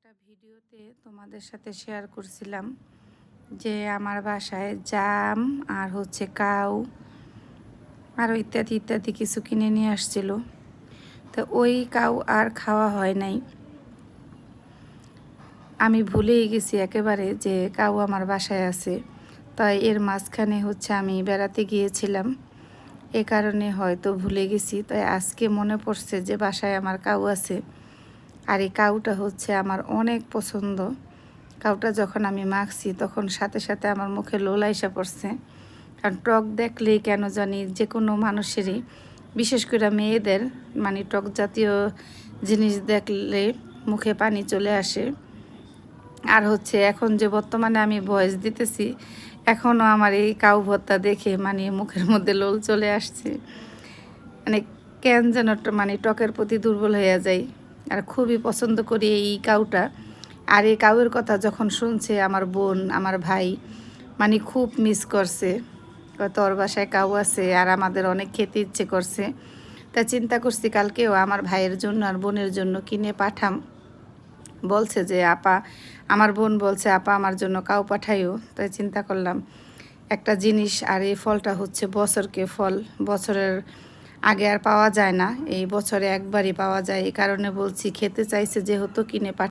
একটা ভিডিওতে তোমাদের সাথে শেয়ার করছিলাম যে আমার বাসায় জাম আর হচ্ছে কাউ আরও ইত্যাদি ইত্যাদি কিছু কিনে নিয়ে আসছিল। তো ওই কাউ আর খাওয়া হয় নাই। আমি ভুলেই গেছি একেবারে যে কাউ আমার বাসায় আছে। তাই এর মাঝখানে হচ্ছে আমি বেড়াতে গিয়েছিলাম, এ কারণে হয়তো ভুলে গেছি। তাই আজকে মনে পড়ছে যে বাসায় আমার কাউ আছে। আর এই কাউটা হচ্ছে আমার অনেক পছন্দ। কাউটা যখন আমি মাখছি তখন সাথে সাথে আমার মুখে লোলা এসে পড়ছে। কারণ টক দেখলেই কেন জানি যে কোনো মানুষেরই, বিশেষ করে মেয়েদের, মানে টক জাতীয় জিনিস দেখলে মুখে পানি চলে আসে। আর হচ্ছে এখন যে বর্তমানে আমি ভয়েস দিতেছি, এখনও আমার এই কাউ ভর্তা দেখে মানে মুখের মধ্যে লোল চলে আসছে। মানে কেন যেন মানে টকের প্রতি দুর্বল হয়ে যায়। আর খুবই পছন্দ করি এই কাউটা। আর এই কাউয়ের কথা যখন শুনছে আমার বোন, আমার ভাই, মানে খুব মিস করছে। তোর বাসায় কাউ আছে আর আমাদের অনেক খেতে ইচ্ছে করছে। তা চিন্তা করছি কালকেও আমার ভাইয়ের জন্য আর বোনের জন্য কিনে পাঠাম। বলছে যে আপা, আমার বোন বলছে আপা আমার জন্য কাউ পাঠাইও। তাই চিন্তা করলাম একটা জিনিস, আর এই ফলটা হচ্ছে বছরকে ফল, বছরের আগে আর পাওয়া যায় না, এই বছরে একবারই পাওয়া যায়। এই কারণে বলছি খেতে চাইছে যেহেতু কিনে